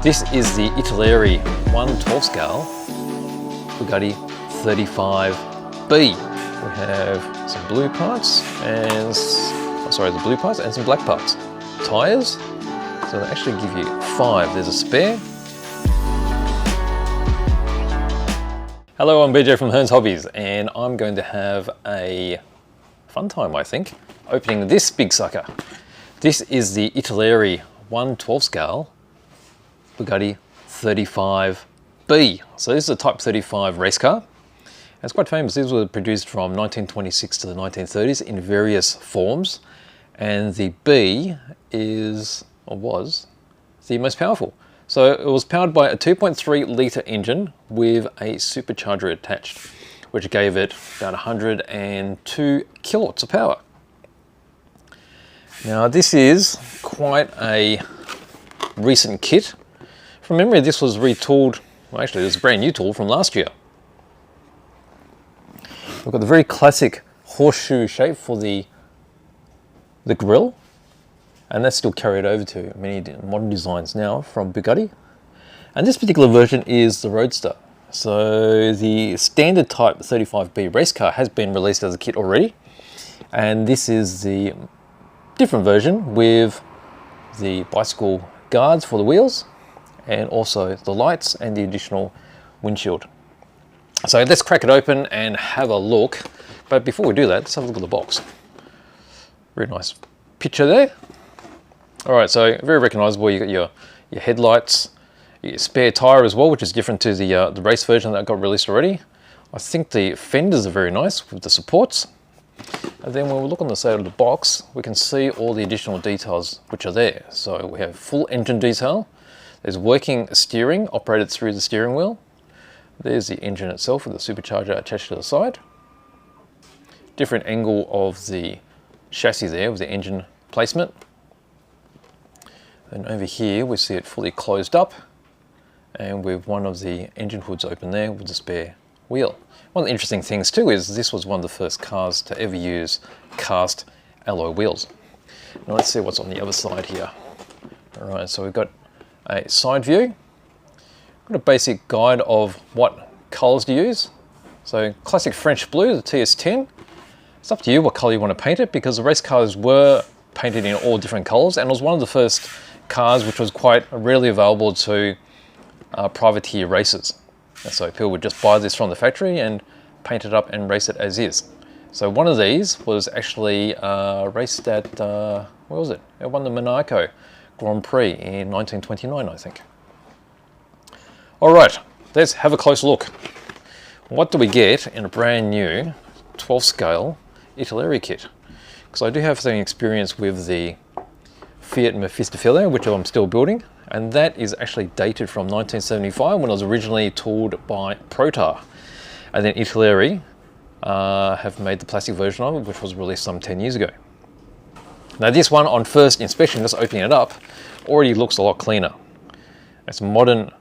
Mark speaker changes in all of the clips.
Speaker 1: This is the Italeri 1/12 scale Bugatti 35B. We have some blue parts and, the blue parts and some black parts. Tyres, so they actually give you 5. There's a spare. Hello, I'm BJ from Hearns Hobbies, and I'm going to have a fun time, I think, opening this big sucker. This is the Italeri 1/12 scale Bugatti 35B. So this is a Type 35 race car. It's quite famous. These were produced from 1926 to the 1930s in various forms, and the B is, or was, the most powerful. So it was powered by a 2.3 litre engine with a supercharger attached, which gave it about 102 kilowatts of power. Now this is quite a recent kit. From memory, this was retooled, well actually it was a brand new tool from last year. We've got the very classic horseshoe shape for the grille, and that's still carried over to many modern designs now from Bugatti. And this particular version is the Roadster. So the standard Type 35B race car has been released as a kit already, and this is the different version with the bicycle guards for the wheels, and also the lights and the additional windshield. So let's crack it open and have a look. But before we do that, let's have a look at the box. Very nice picture there. All right, so very recognizable. You got your headlights, your spare tire as well, which is different to the race version that got released already. I think the fenders are very nice with the supports. And then when we look on the side of the box, we can see all the additional details which are there. So we have full engine detail. There's working steering operated through the steering wheel. There's the engine itself with the supercharger attached to the side. Different angle of the chassis there with the engine placement. And over here we see it fully closed up, and with one of the engine hoods open there with the spare wheel. One of the interesting things too is this was one of the first cars to ever use cast alloy wheels. Now let's see what's on the other side here. All right, so we've got a side view. Got a basic guide of what colours to use. So classic French blue, the TS10. It's up to you what colour you want to paint it, because the race cars were painted in all different colours, and it was one of the first cars which was quite rarely available to privateer races. And so people would just buy this from the factory and paint it up and race it as is. So one of these was actually raced at, where was it? It won the Monaco Grand Prix in 1929, I think. All right, let's have a close look. What do we get in a brand new 12 scale Italeri kit? Because I do have some experience with the Fiat Mefistafile, which I'm still building, and that is actually dated from 1975 when it was originally tooled by Protar. And then Italeri have made the plastic version of it, which was released some 10 years ago. Now this one, on first inspection, just opening it up, already looks a lot cleaner. It's modern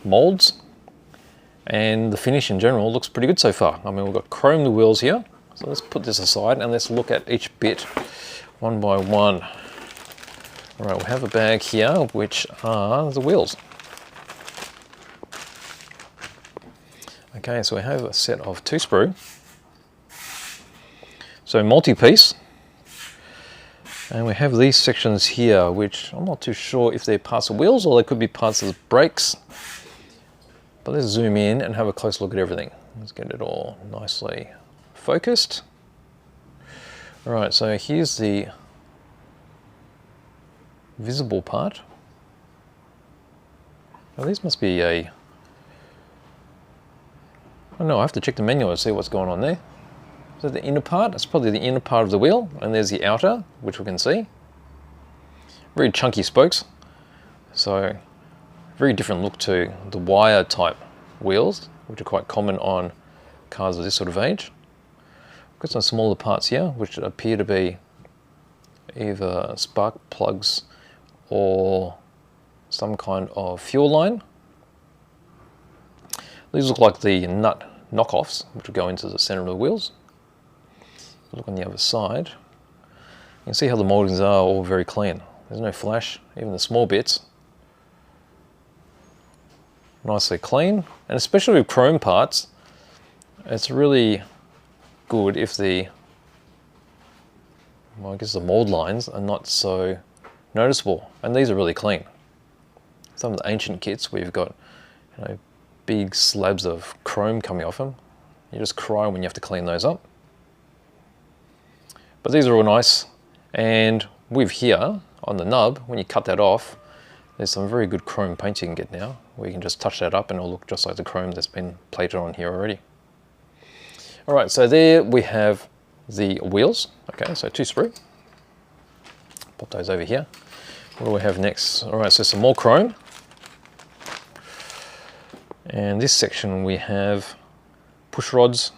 Speaker 1: molds, and the finish in general looks pretty good so far. I mean, we've got chromed wheels here, so let's put this aside and let's look at each bit one by one. All right, we have a bag here, which are the wheels. Okay, so we have a set of 2 sprue. So multi-piece. And we have these sections here, which I'm not too sure if they're parts of wheels or they could be parts of the brakes. But let's zoom in and have a close look at everything. Let's get it all nicely focused. All right, so here's the visible part. Now these must be a, oh no, I have to check the manual to see what's going on there. Is that the inner part? That's probably the inner part of the wheel, and there's the outer, which we can see. Very chunky spokes, so very different look to the wire type wheels, which are quite common on cars of this sort of age. We've got some smaller parts here, which appear to be either spark plugs or some kind of fuel line. These look like the nut knockoffs, which will go into the center of the wheels. Look on the other side. You can see how the mouldings are all very clean. There's no flash, even the small bits nicely clean, and especially with chrome parts, it's really good if the, well, I guess the mold lines are not so noticeable, and these are really clean. Some of the ancient kits where you've got, you know, big slabs of chrome coming off them, you just cry when you have to clean those up. But these are all nice, and with here on the nub, when you cut that off, there's some very good chrome paint you can get now, where you can just touch that up and it'll look just like the chrome that's been plated on here already. Alright, so there we have the wheels. Okay, so 2 sprue. Pop those over here. What do we have next? Alright, so some more chrome. And this section we have push rods.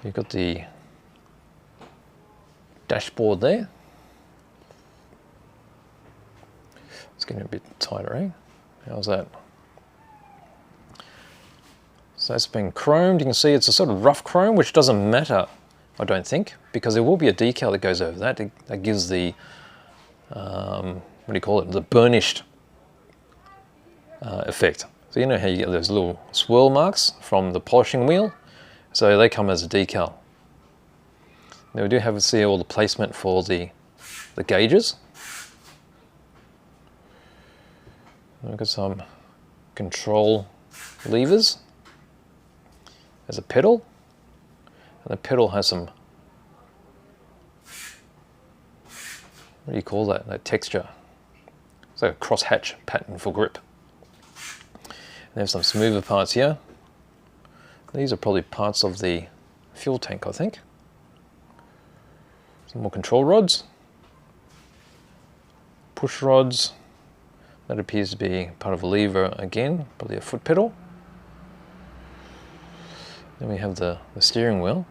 Speaker 1: You've got the dashboard there. It's getting a bit tighter, eh? How's that? So that's been chromed. You can see it's a sort of rough chrome, which doesn't matter, I don't think, because there will be a decal that goes over that. That gives the, what do you call it, the burnished effect. So you know how you get those little swirl marks from the polishing wheel? So they come as a decal. Now we do have to see all the placement for the gauges. We've got some control levers. There's a pedal, and the pedal has some, what do you call that, that texture? It's like a cross-hatch pattern for grip. And there's some smoother parts here. These are probably parts of the fuel tank, I think. Some more control rods, push rods. That appears to be part of a lever again, probably a foot pedal. Then we have the steering wheel.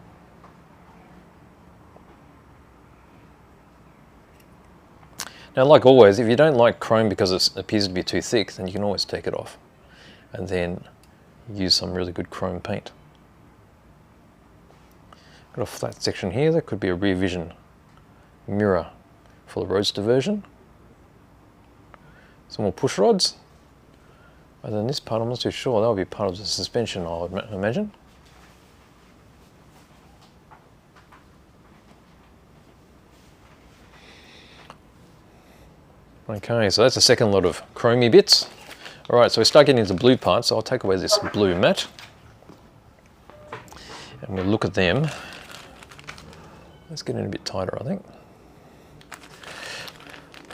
Speaker 1: Now, like always, if you don't like chrome because it appears to be too thick, then you can always take it off and then use some really good chrome paint. Got a flat section here. That could be a rear vision mirror for the Roadster version. Some more push rods. And then this part, I'm not too sure. That would be part of the suspension, I would imagine. Okay, so that's the second lot of chromey bits. Alright, so we start getting into blue parts, so I'll take away this blue mat. And we'll look at them. Let's get in a bit tighter, I think.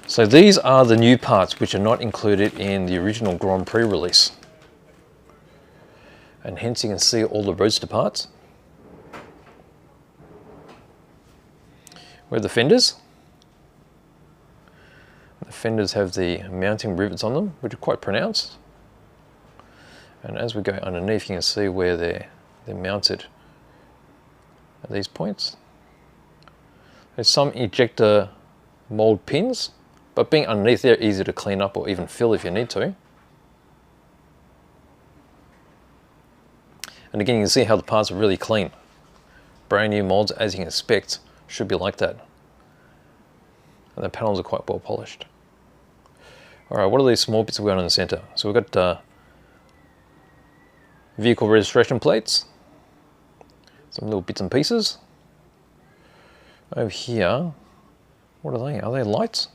Speaker 1: So these are the new parts which are not included in the original Grand Prix release. And hence you can see all the Roadster parts. We have the fenders. The fenders have the mounting rivets on them, which are quite pronounced. And as we go underneath, you can see where they're mounted at these points. There's some ejector mold pins, but being underneath, they're easy to clean up or even fill if you need to. And again, you can see how the parts are really clean. Brand new molds, as you can expect, should be like that. And the panels are quite well polished. Alright, what are these small bits we've got in the center? So we've got vehicle registration plates, some little bits and pieces. Over here, what are they? Are they lights?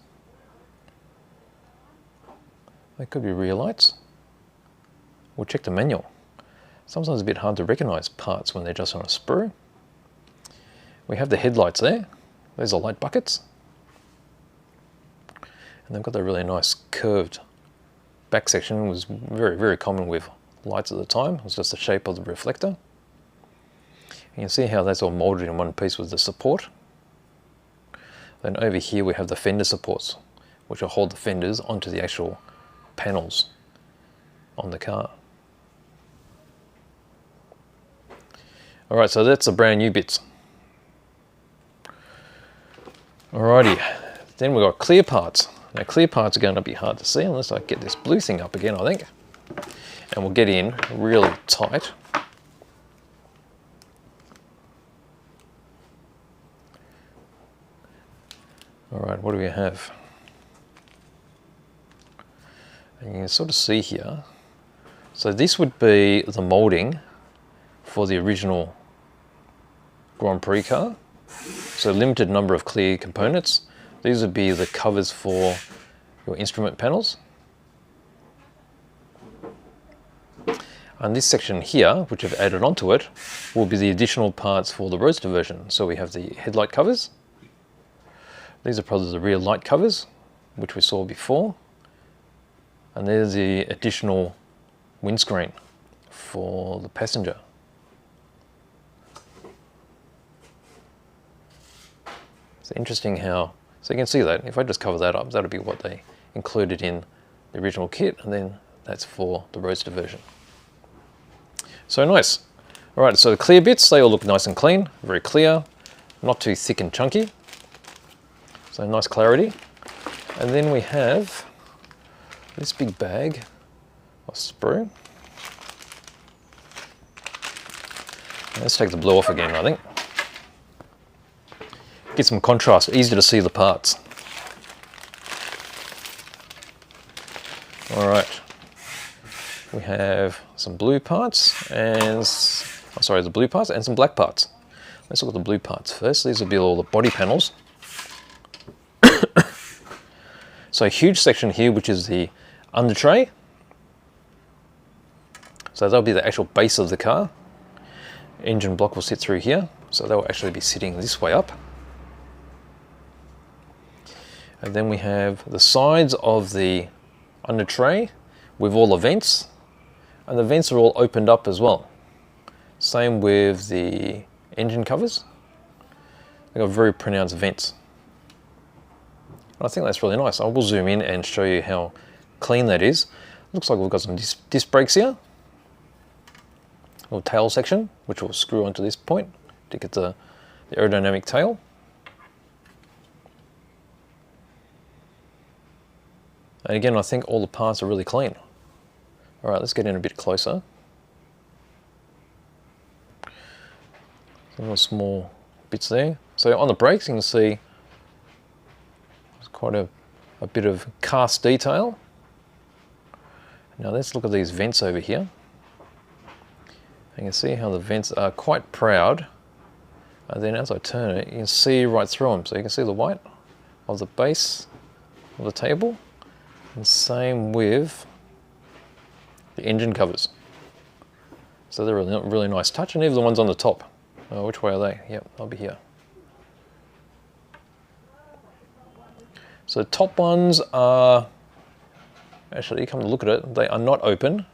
Speaker 1: They could be rear lights. We'll check the manual. Sometimes it's a bit hard to recognize parts when they're just on a sprue. We have the headlights there. Those are light buckets. And they've got that really nice curved back section. It was very, very common with lights at the time. It was just the shape of the reflector. And you can see how that's all molded in one piece with the support. Then over here we have the fender supports, which will hold the fenders onto the actual panels on the car. Alright, so that's the brand new bits. Alrighty, then we've got clear parts. Now clear parts are going to be hard to see unless I get this blue thing up again, I think. And we'll get in really tight. Alright, what do we have? And you can sort of see here. So this would be the moulding for the original Grand Prix car. So limited number of clear components. These would be the covers for your instrument panels. And this section here, which I've added onto it, will be the additional parts for the Roadster version. So we have the headlight covers. These are probably the rear light covers, which we saw before. And there's the additional windscreen for the passenger. It's interesting how, so you can see that if I just cover that up, that'll be what they included in the original kit, and then that's for the Roadster version. So nice. All right, so the clear bits, they all look nice and clean, very clear, not too thick and chunky. So nice clarity. And then we have this big bag of sprue. Let's take the blue off again, I think. Get some contrast, easy to see the parts. All right. We have some blue parts and, the blue parts and some black parts. Let's look at the blue parts first. These will be all the body panels. So a huge section here, which is the under tray. So that'll be the actual base of the car. Engine block will sit through here. So that will actually be sitting this way up. And then we have the sides of the under tray with all the vents. And the vents are all opened up as well. Same with the engine covers. They've got very pronounced vents. And I think that's really nice. I will zoom in and show you how clean that is. Looks like we've got some disc brakes here. Little tail section, which will screw onto this point to get the aerodynamic tail. And again, I think all the parts are really clean. All right, let's get in a bit closer. Some little small bits there. So on the brakes, you can see there's quite a bit of cast detail. Now let's look at these vents over here. You can see how the vents are quite proud. And then as I turn it, you can see right through them. So you can see the white of the base of the table. And same with the engine covers. So they're a really nice touch, and even the ones on the top. Which way are they? Yep, I'll be here. So the top ones are, actually you come to look at it, they are not open.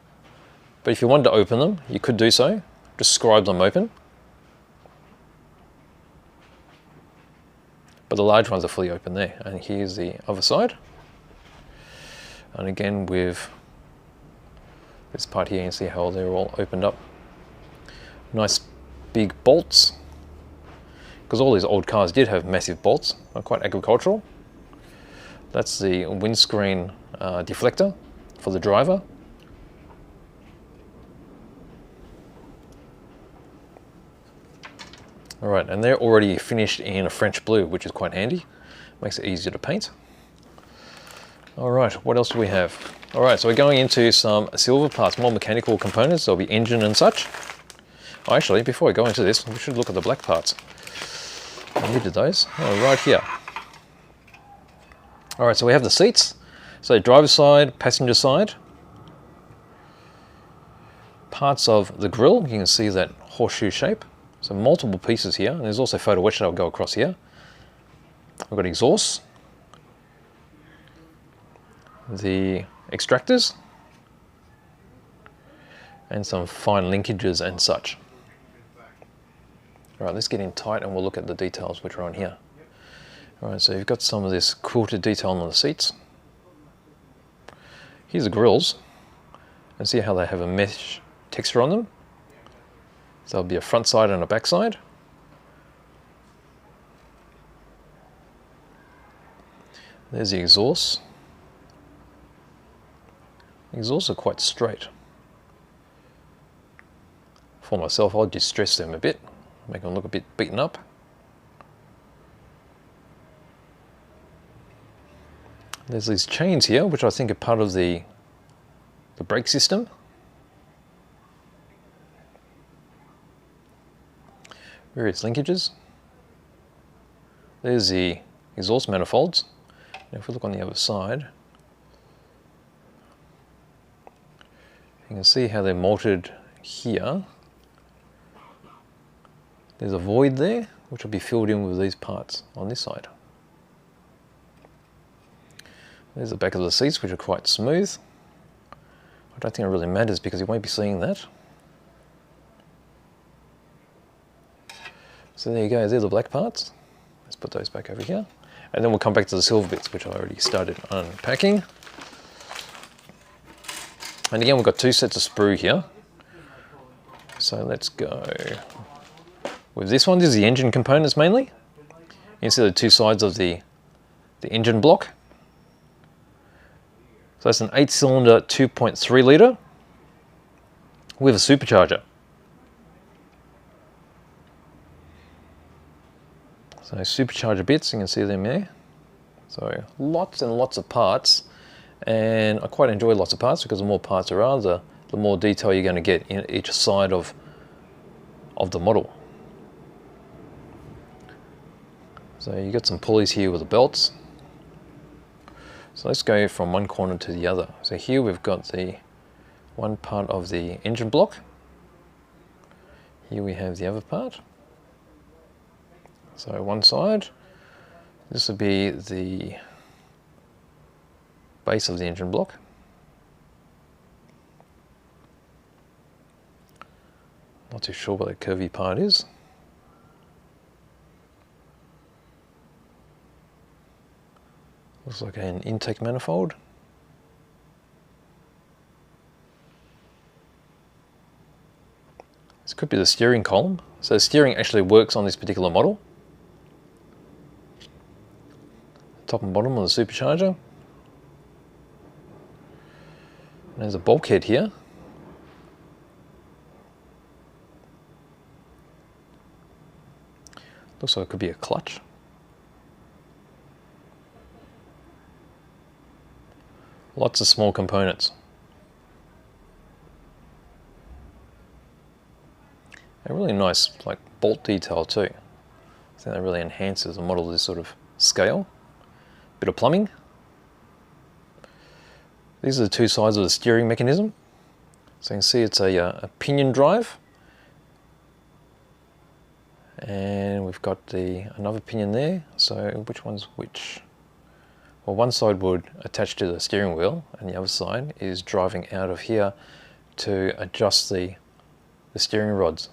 Speaker 1: But if you wanted to open them, you could do so. Just scribe them open. But the large ones are fully open there. And here's the other side. And again with this part here, you can see how they're all opened up. Nice big bolts, because all these old cars did have massive bolts, quite agricultural. That's the windscreen deflector for the driver. All right, and they're already finished in a French blue, which is quite handy. Makes it easier to paint. All right, what else do we have? All right, so we're going into some silver parts, more mechanical components. There'll be engine and such. Oh, actually, before we go into this, we should look at the black parts. I needed those. Oh, right here. All right, so we have the seats. So driver's side, passenger side. Parts of the grille, you can see that horseshoe shape. So multiple pieces here, and there's also photo etch that'll go across here. We've got exhausts. The extractors. And some fine linkages and such. All right, let's get in tight and we'll look at the details which are on here. All right, so you've got some of this quilted detail on the seats. Here's the grills. And see how they have a mesh texture on them. So there'll be a front side and a back side. There's the exhaust. The exhausts are quite straight. For myself, I'll distress them a bit, make them look a bit beaten up. There's these chains here, which I think are part of the the brake system. Various linkages. There's the exhaust manifolds. Now if we look on the other side, you can see how they're mounted here. There's a void there, which will be filled in with these parts on this side. There's the back of the seats, which are quite smooth. I don't think it really matters because you won't be seeing that. So there you go, they're the black parts. Let's put those back over here. And then we'll come back to the silver bits, which I already started unpacking. And again, we've got two sets of sprue here. So let's go with this one. This is the engine components mainly. You can see the two sides of the engine block. So that's an 8-cylinder 2.3 litre with a supercharger. So supercharger bits, you can see them there. So lots and lots of parts, and I quite enjoy lots of parts because the more parts there are, the more detail you're going to get in each side of the model. So you got some pulleys here with the belts. So let's go from one corner to the other. So here we've got the one part of the engine block. Here we have the other part. So one side, this will be the base of the engine block. Not too sure what that curvy part is. Looks like an intake manifold. This could be the steering column. So the steering actually works on this particular model. Top and bottom of the supercharger. And there's a bulkhead here. Looks like it could be a clutch. Lots of small components. A really nice like bolt detail too. I think that really enhances the model to this sort of scale. Bit of plumbing. These are the two sides of the steering mechanism. So you can see it's a pinion drive. And we've got another pinion there. So which one's which? Well, one side would attach to the steering wheel and the other side is driving out of here to adjust the steering rods.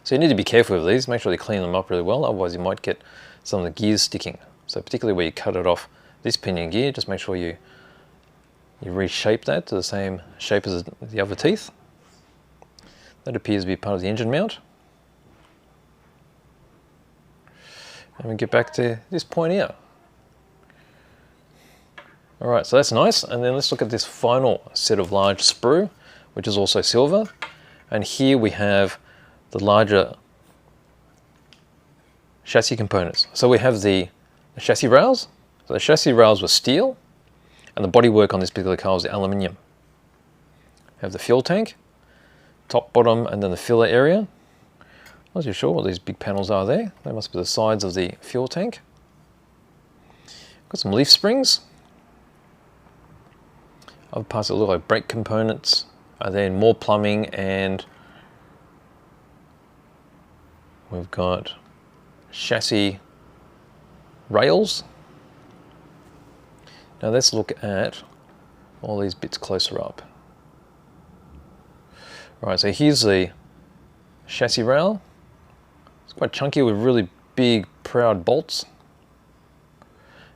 Speaker 1: So you need to be careful with these, make sure you clean them up really well, otherwise you might get some of the gears sticking. So particularly where you cut it off this pinion gear, just make sure you reshape that to the same shape as the other teeth. That appears to be part of the engine mount. And we get back to this point here. Alright, so that's nice. And then let's look at this final set of large sprue, which is also silver. And here we have the larger chassis components. So we have the chassis rails. So the chassis rails were steel, and the bodywork on this particular car was aluminium. We have the fuel tank, top, bottom, and then the filler area. Not too sure what these big panels are there. They must be the sides of the fuel tank. Got some leaf springs. Other parts that look like brake components are then more plumbing, and we've got chassis rails. Now let's look at all these bits closer up. Alright, so here's the chassis rail. It's quite chunky with really big, proud bolts.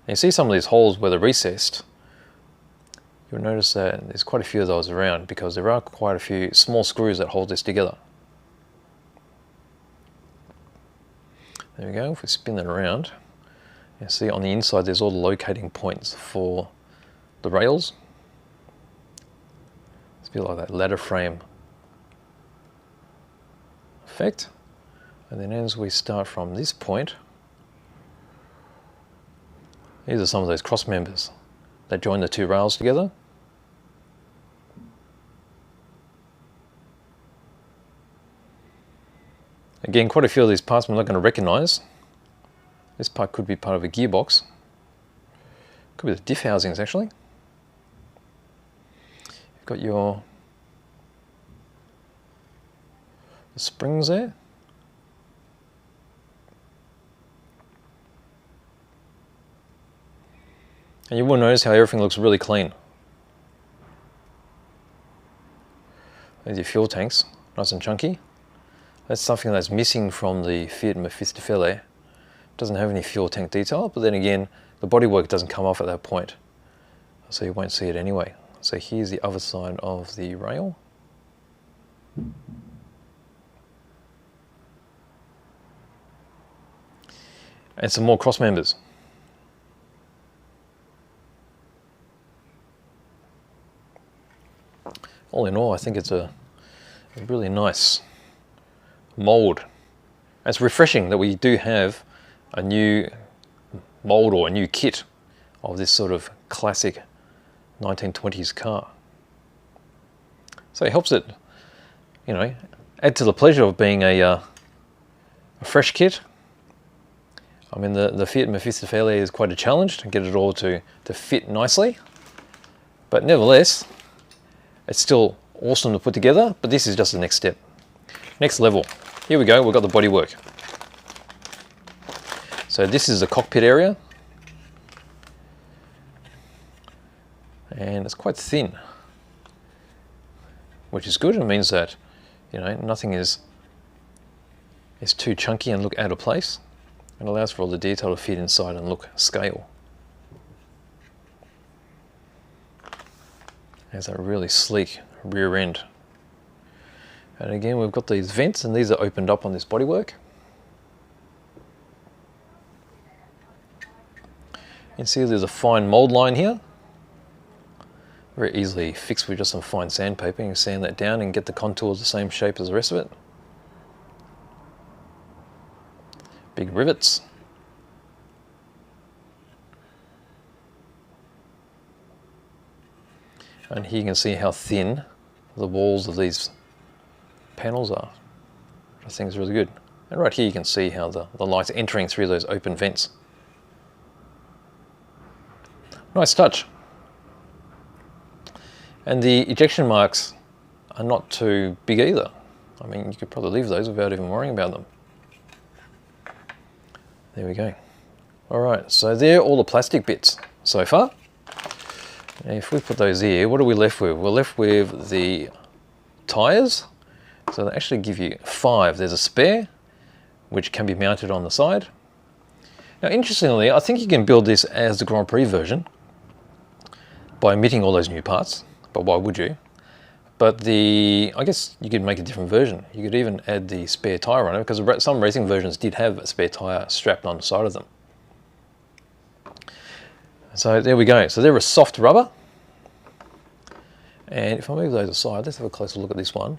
Speaker 1: And you see some of these holes where they're recessed. You'll notice that there's quite a few of those around because there are quite a few small screws that hold this together. There we go, if we spin that around, you see on the inside there's all the locating points for the rails. It's a bit like that ladder frame effect. And then as we start from this point, these are some of those cross members that join the two rails together. Again, quite a few of these parts I'm not going to recognize. This part could be part of a gearbox. Could be the diff housings actually. You've got your springs there. And you will notice how everything looks really clean. There's your fuel tanks, nice and chunky. That's something that's missing from the Fiat Mefistafele. Doesn't have any fuel tank detail, but then again, the bodywork doesn't come off at that point, so you won't see it anyway. So here's the other side of the rail. And some more cross members. All in all, I think it's a really nice mold. It's refreshing that we do have a new mold or a new kit of this sort of classic 1920s car. So it helps it, you know, add to the pleasure of being a fresh kit. I mean, the Fiat Mefistafele is quite a challenge to get it all to fit nicely, but nevertheless, it's still awesome to put together, but this is just the next step. Next level. Here we go, we've got the bodywork. So this is the cockpit area. And it's quite thin, which is good. It means that, you know, nothing is too chunky and look out of place. It allows for all the detail to fit inside and look scale. There's that really sleek rear end. And again, we've got these vents, and these are opened up on this bodywork. You can see there's a fine mold line here. Very easily fixed with just some fine sandpaper. You can sand that down and get the contours the same shape as the rest of it. Big rivets. And here you can see how thin the walls of these panels are, which I think is really good. And right here you can see how the light's entering through those open vents. Nice touch. And the ejection marks are not too big either. I mean, you could probably leave those without even worrying about them. There we go. All right, so there are all the plastic bits so far. And if we put those here, what are we left with? We're left with the tyres. So they actually give you 5. There's a spare, which can be mounted on the side. Now, interestingly, I think you can build this as the Grand Prix version by omitting all those new parts, but why would you? But I guess you could make a different version. You could even add the spare tyre on it, because some racing versions did have a spare tyre strapped on the side of them. So there we go. So they're a soft rubber. And if I move those aside, let's have a closer look at this one.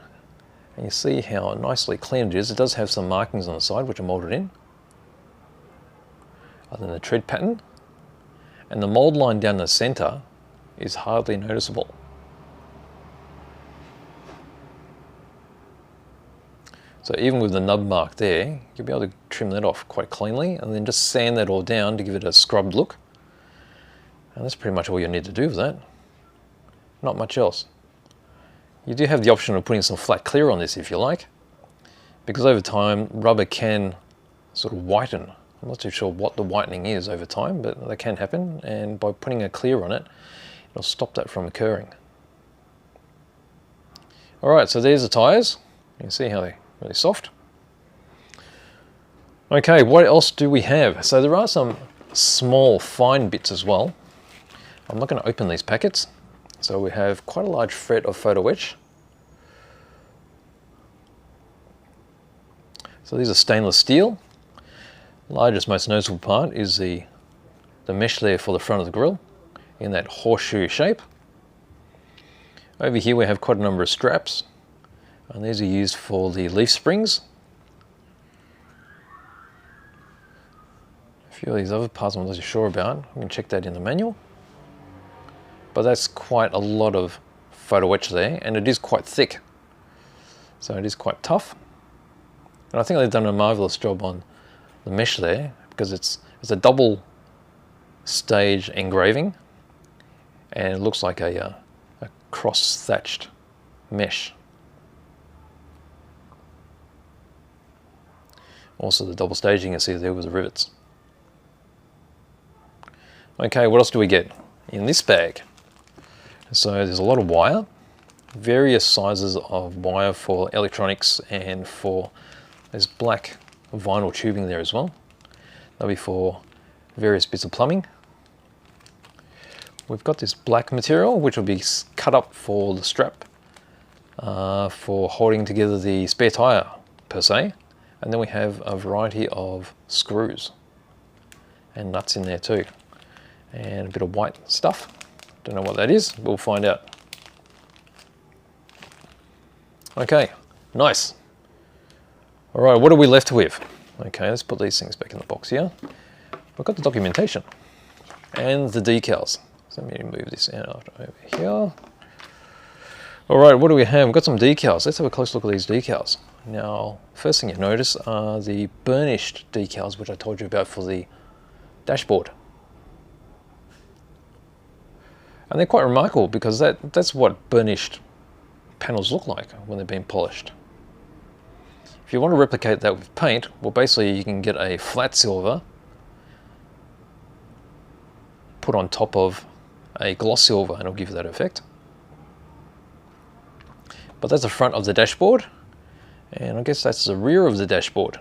Speaker 1: And you see how nicely clean it is. It does have some markings on the side, which are molded in, other than the tread pattern. And the mold line down the center is hardly noticeable. So even with the nub mark there, you'll be able to trim that off quite cleanly and then just sand that all down to give it a scrubbed look. And that's pretty much all you need to do with that. Not much else. You do have the option of putting some flat clear on this if you like, because over time rubber can sort of whiten. I'm not too sure what the whitening is over time, but that can happen, and by putting a clear on it, it'll stop that from occurring. Alright, so there's the tyres. You can see how they're really soft. Okay, what else do we have? So there are some small fine bits as well. I'm not going to open these packets. So we have quite a large fret of photo etch. So these are stainless steel. Largest, most noticeable part is the mesh there for the front of the grille in that horseshoe shape. Over here we have quite a number of straps, and these are used for the leaf springs. A few of these other parts I'm not too sure about. We can check that in the manual. But that's quite a lot of photo etch there, and it is quite thick. So it is quite tough. And I think they've done a marvelous job on the mesh there, because it's a double stage engraving, and it looks like a cross thatched mesh. Also the double staging, you see there was the rivets. Okay, what else do we get in this bag? So there's a lot of wire, various sizes of wire for electronics, and for there's black vinyl tubing there as well. That'll be for various bits of plumbing. We've got this black material which will be cut up for the strap for holding together the spare tire per se, and then we have a variety of screws and nuts in there too, and a bit of white stuff. Don't know what that is, we'll find out. Okay, nice. All right, what are we left with? Okay, let's put these things back in the box here. We've got the documentation and the decals. So let me move this out over here. All right, what do we have? We've got some decals. Let's have a close look at these decals. Now, first thing you notice are the burnished decals, which I told you about for the dashboard. And they're quite remarkable because that's what burnished panels look like when they've been polished. If you want to replicate that with paint, well, basically you can get a flat silver put on top of a gloss silver and it'll give you that effect. But that's the front of the dashboard, and I guess that's the rear of the dashboard.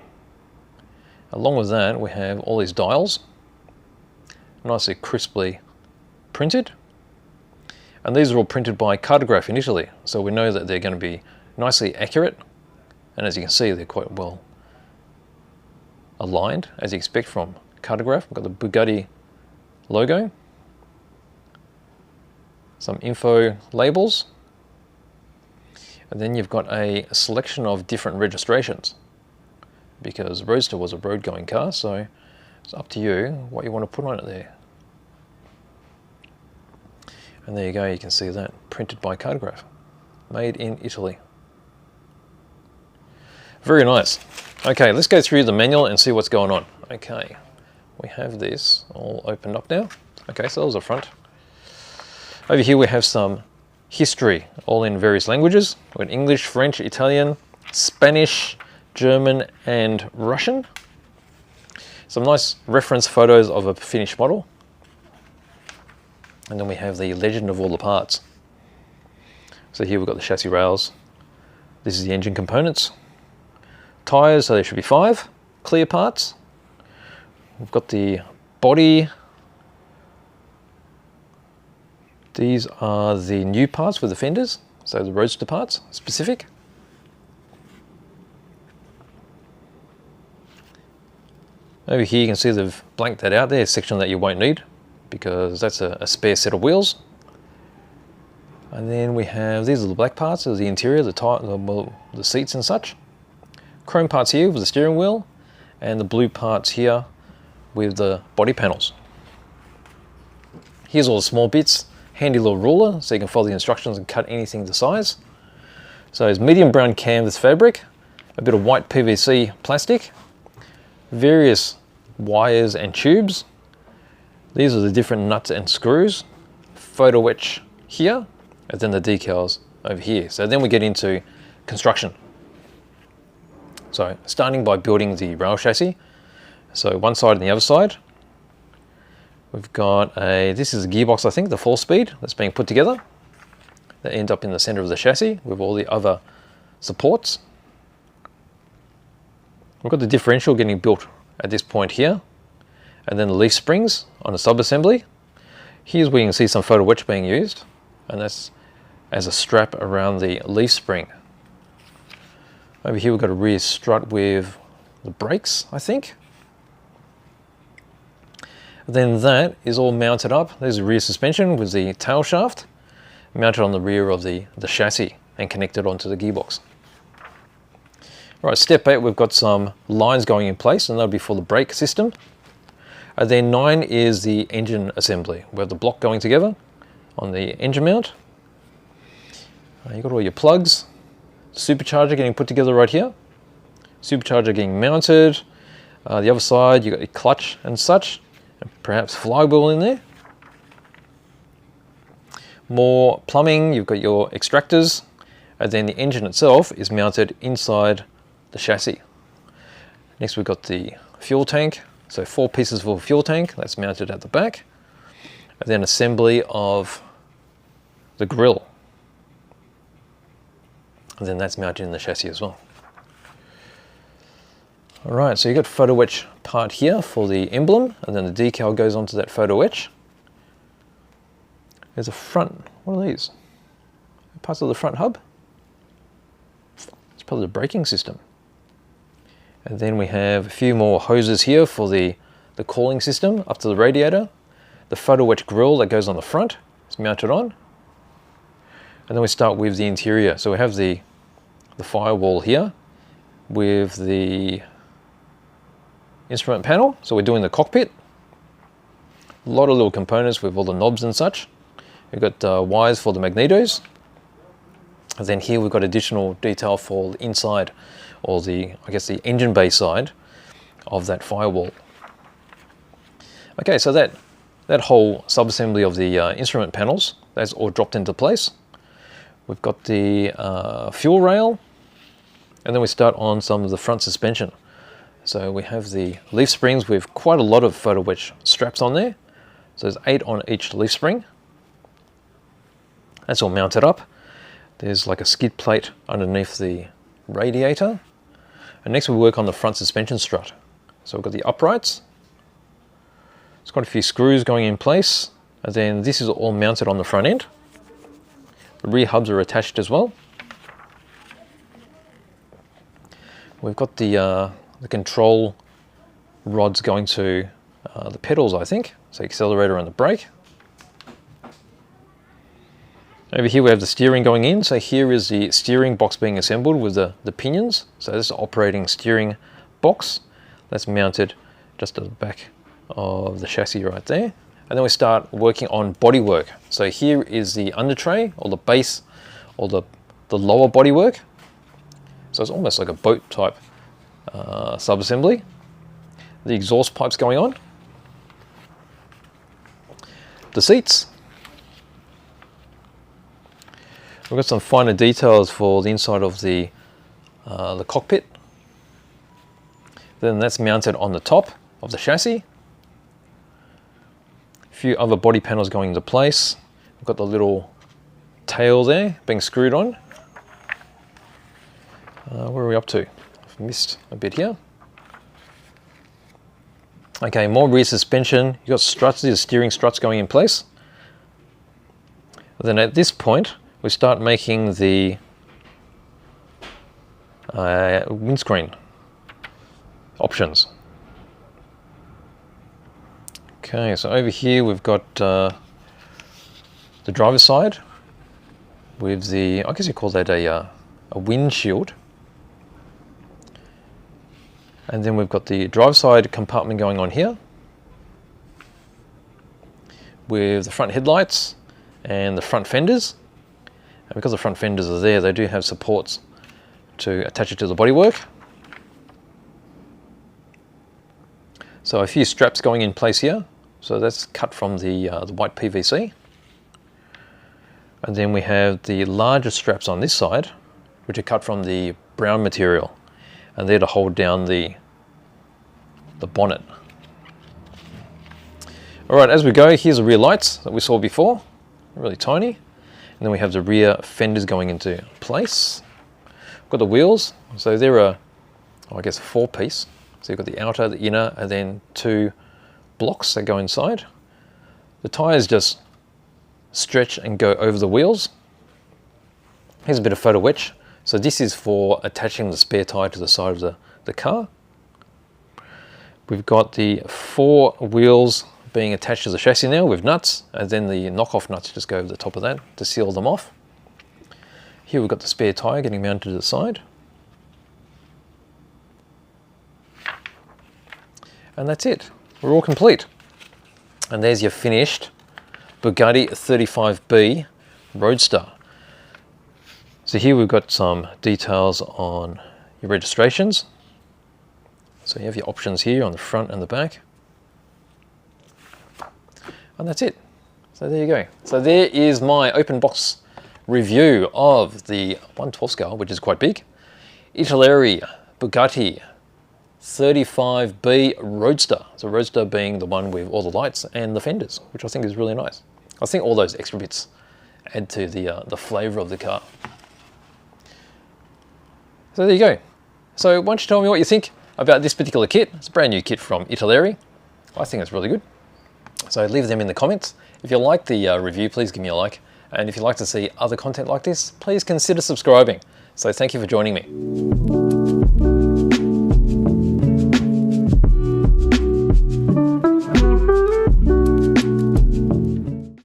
Speaker 1: Along with that, we have all these dials, nicely crisply printed. And these are all printed by Cartograph in Italy, so we know that they're going to be nicely accurate. And as you can see, they're quite well aligned, as you expect from Cartograph. We've got the Bugatti logo, some info labels, and then you've got a selection of different registrations, because Roadster was a road-going car, so it's up to you what you want to put on it there. And there you go, you can see that, printed by Cartograph, made in Italy. Very nice. Okay, let's go through the manual and see what's going on. Okay, we have this all opened up now. Okay, so that was the front. Over here we have some history, all in various languages. We've got English, French, Italian, Spanish, German, and Russian. Some nice reference photos of a finished model. And then we have the legend of all the parts. So here we've got the chassis rails. This is the engine components. Tyres, so there should be 5 clear parts. We've got the body. These are the new parts with the fenders, so the Roadster parts, specific. Over here you can see they've blanked that out there, a section that you won't need, because that's a spare set of wheels. And then we have, these are the black parts of the interior, the seats and such. Chrome parts here with the steering wheel, and the blue parts here with the body panels. Here's all the small bits, handy little ruler so you can follow the instructions and cut anything to size. So it's medium brown canvas fabric, a bit of white PVC plastic, various wires and tubes. These are the different nuts and screws, photo etch here, and then the decals over here. So then we get into construction. So starting by building the rail chassis. So one side and the other side. We've got this is a gearbox, I think, the 4-speed that's being put together. That ends up in the center of the chassis with all the other supports. We've got the differential getting built at this point here. And then the leaf springs on a sub-assembly. Here's where you can see some photo etch being used. And that's as a strap around the leaf spring. Over here we've got a rear strut with the brakes, I think. Then that is all mounted up. There's a rear suspension with the tail shaft mounted on the rear of the chassis and connected onto the gearbox. All right, step 8, we've got some lines going in place, and that'll be for the brake system. And then 9 is the engine assembly. We have the block going together on the engine mount. You've got all your plugs, supercharger getting put together right here. supercharger getting mounted. The other side, you've got your clutch and such, and perhaps flywheel in there. More plumbing, you've got your extractors, and then the engine itself is mounted inside the chassis. Next we've got the fuel tank, so 4 pieces for a fuel tank, that's mounted at the back. And then assembly of the grille. And then that's mounted in the chassis as well. Alright, so you've got photo etch part here for the emblem, and then the decal goes onto that photo etch. There's a front, what are these? Parts of the front hub? It's probably the braking system. And then we have a few more hoses here for the cooling system up to the radiator. The photo etch grille that goes on the front is mounted on. And then we start with the interior. So we have the firewall here with the instrument panel. So we're doing the cockpit. A lot of little components with all the knobs and such. We've got wires for the magnetos. And then here we've got additional detail for the inside, or the, I guess, the engine bay side of that firewall. Okay, so that whole sub-assembly of the instrument panels, that's all dropped into place. We've got the fuel rail, and then we start on some of the front suspension. So we have the leaf springs with quite a lot of photo etch straps on there. So there's 8 on each leaf spring. That's all mounted up. There's like a skid plate underneath the radiator. And next we work on the front suspension strut. So we've got the uprights. There's quite a few screws going in place. And then this is all mounted on the front end. The rear hubs are attached as well. We've got the control rods going to the pedals, I think. So accelerator and the brake. Over here we have the steering going in. So here is the steering box being assembled with the pinions. So this is the operating steering box. That's mounted just at the back of the chassis right there. And then we start working on bodywork. So here is the under tray, or the base, or the lower bodywork. So it's almost like a boat type sub-assembly. The exhaust pipes going on. The seats. We've got some finer details for the inside of the cockpit. Then that's mounted on the top of the chassis. A few other body panels going into place. We've got the little tail there being screwed on. Where are we up to? I've missed a bit here. Okay, more rear suspension. You've got struts, these are steering struts going in place. Then at this point, we start making the windscreen options. Okay, so over here we've got the driver's side with the, I guess you call that a windshield. And then we've got the driver's side compartment going on here with the front headlights and the front fenders. And because the front fenders are there, they do have supports to attach it to the bodywork. So a few straps going in place here. So that's cut from the white PVC. And then we have the larger straps on this side, which are cut from the brown material. And they're to hold down the bonnet. All right, as we go, here's the rear lights that we saw before, really tiny. And then we have the rear fenders going into place. We've got the wheels, so they're I guess a 4-piece. So you've got the outer, the inner, and then 2 blocks that go inside. The tyres just stretch and go over the wheels. Here's a bit of photo etch. So this is for attaching the spare tyre to the side of the car. We've got the 4 wheels being attached to the chassis now with nuts, and then the knockoff nuts just go over the top of that to seal them off. Here we've got the spare tyre getting mounted to the side. And that's it. We're all complete. And there's your finished Bugatti 35B Roadster. So here we've got some details on your registrations. So you have your options here on the front and the back. And that's it. So there you go. So there is my open box review of the 1/12 scale, which is quite big, Italeri Bugatti 35B Roadster. So Roadster being the one with all the lights and the fenders, which I think is really nice. I think all those extra bits add to the flavour of the car. So there you go. So why don't you tell me what you think about this particular kit. It's a brand new kit from Italeri. I think it's really good. So leave them in the comments. If you like the review, please give me a like. And if you'd like to see other content like this, please consider subscribing. So thank you for joining me.